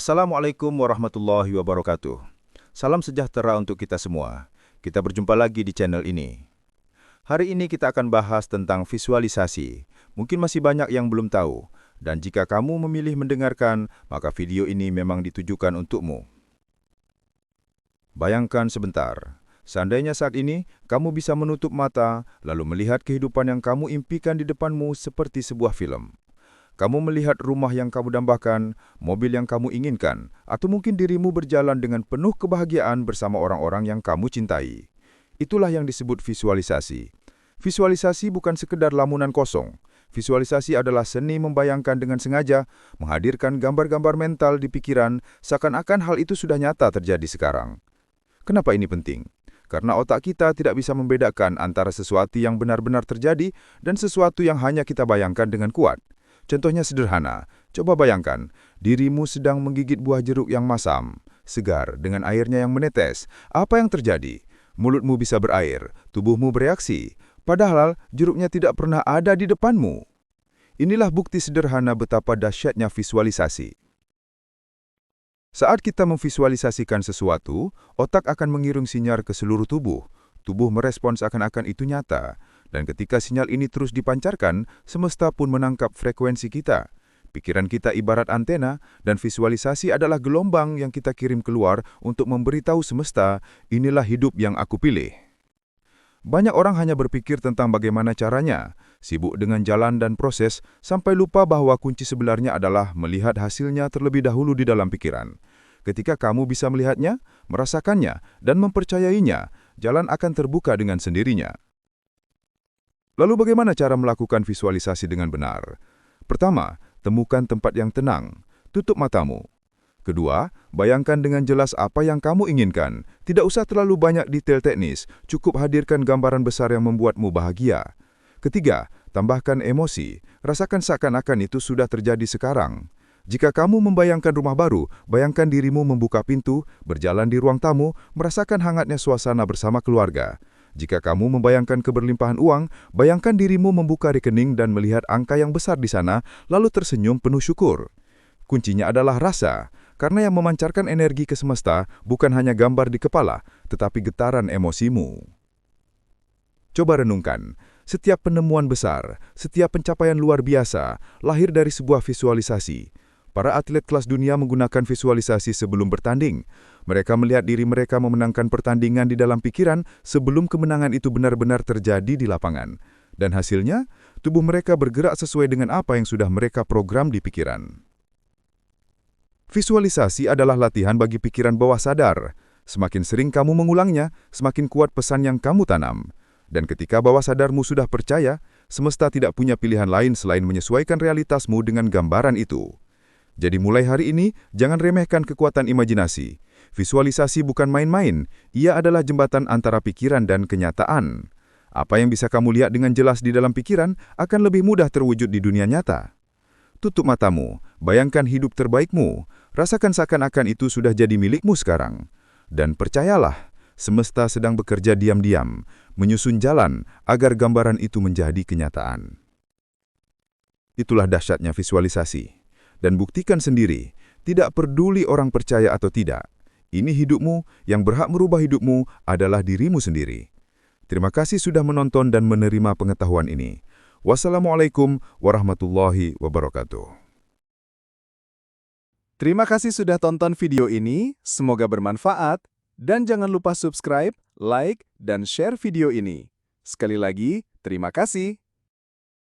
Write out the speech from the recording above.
Assalamualaikum warahmatullahi wabarakatuh. Salam sejahtera untuk kita semua. Kita berjumpa lagi di channel ini. Hari ini kita akan bahas tentang visualisasi. Mungkin masih banyak yang belum tahu. Dan jika kamu memilih mendengarkan, maka video ini memang ditujukan untukmu. Bayangkan sebentar. Seandainya saat ini, kamu bisa menutup mata, lalu melihat kehidupan yang kamu impikan di depanmu seperti sebuah film. Kamu melihat rumah yang kamu dambakan, mobil yang kamu inginkan, atau mungkin dirimu berjalan dengan penuh kebahagiaan bersama orang-orang yang kamu cintai. Itulah yang disebut visualisasi. Visualisasi bukan sekedar lamunan kosong. Visualisasi adalah seni membayangkan dengan sengaja, menghadirkan gambar-gambar mental di pikiran, seakan-akan hal itu sudah nyata terjadi sekarang. Kenapa ini penting? Karena otak kita tidak bisa membedakan antara sesuatu yang benar-benar terjadi dan sesuatu yang hanya kita bayangkan dengan kuat. Contohnya sederhana, coba bayangkan, dirimu sedang menggigit buah jeruk yang masam, segar, dengan airnya yang menetes. Apa yang terjadi? Mulutmu bisa berair, tubuhmu bereaksi, padahal jeruknya tidak pernah ada di depanmu. Inilah bukti sederhana betapa dahsyatnya visualisasi. Saat kita memvisualisasikan sesuatu, otak akan mengirim sinyal ke seluruh tubuh. Tubuh merespons seakan-akan itu nyata. Dan ketika sinyal ini terus dipancarkan, semesta pun menangkap frekuensi kita. Pikiran kita ibarat antena, dan visualisasi adalah gelombang yang kita kirim keluar untuk memberitahu semesta, inilah hidup yang aku pilih. Banyak orang hanya berpikir tentang bagaimana caranya, sibuk dengan jalan dan proses, sampai lupa bahwa kunci sebenarnya adalah melihat hasilnya terlebih dahulu di dalam pikiran. Ketika kamu bisa melihatnya, merasakannya, dan mempercayainya, jalan akan terbuka dengan sendirinya. Lalu bagaimana cara melakukan visualisasi dengan benar? Pertama, temukan tempat yang tenang. Tutup matamu. Kedua, bayangkan dengan jelas apa yang kamu inginkan. Tidak usah terlalu banyak detail teknis, cukup hadirkan gambaran besar yang membuatmu bahagia. Ketiga, tambahkan emosi. Rasakan seakan-akan itu sudah terjadi sekarang. Jika kamu membayangkan rumah baru, bayangkan dirimu membuka pintu, berjalan di ruang tamu, merasakan hangatnya suasana bersama keluarga. Jika kamu membayangkan keberlimpahan uang, bayangkan dirimu membuka rekening dan melihat angka yang besar di sana, lalu tersenyum penuh syukur. Kuncinya adalah rasa, karena yang memancarkan energi ke semesta bukan hanya gambar di kepala, tetapi getaran emosimu. Coba renungkan, setiap penemuan besar, setiap pencapaian luar biasa, lahir dari sebuah visualisasi. Para atlet kelas dunia menggunakan visualisasi sebelum bertanding. Mereka melihat diri mereka memenangkan pertandingan di dalam pikiran sebelum kemenangan itu benar-benar terjadi di lapangan. Dan hasilnya, tubuh mereka bergerak sesuai dengan apa yang sudah mereka program di pikiran. Visualisasi adalah latihan bagi pikiran bawah sadar. Semakin sering kamu mengulangnya, semakin kuat pesan yang kamu tanam. Dan ketika bawah sadarmu sudah percaya, semesta tidak punya pilihan lain selain menyesuaikan realitasmu dengan gambaran itu. Jadi mulai hari ini, jangan remehkan kekuatan imajinasi. Visualisasi bukan main-main, ia adalah jembatan antara pikiran dan kenyataan. Apa yang bisa kamu lihat dengan jelas di dalam pikiran akan lebih mudah terwujud di dunia nyata. Tutup matamu, bayangkan hidup terbaikmu, rasakan seakan-akan itu sudah jadi milikmu sekarang. Dan percayalah, semesta sedang bekerja diam-diam, menyusun jalan agar gambaran itu menjadi kenyataan. Itulah dahsyatnya visualisasi. Dan buktikan sendiri, tidak peduli orang percaya atau tidak. Ini hidupmu, yang berhak merubah hidupmu adalah dirimu sendiri. Terima kasih sudah menonton dan menerima pengetahuan ini. Wassalamualaikum warahmatullahi wabarakatuh. Terima kasih sudah tonton video ini, semoga bermanfaat, dan jangan lupa subscribe, like, dan share video ini. Sekali lagi, terima kasih.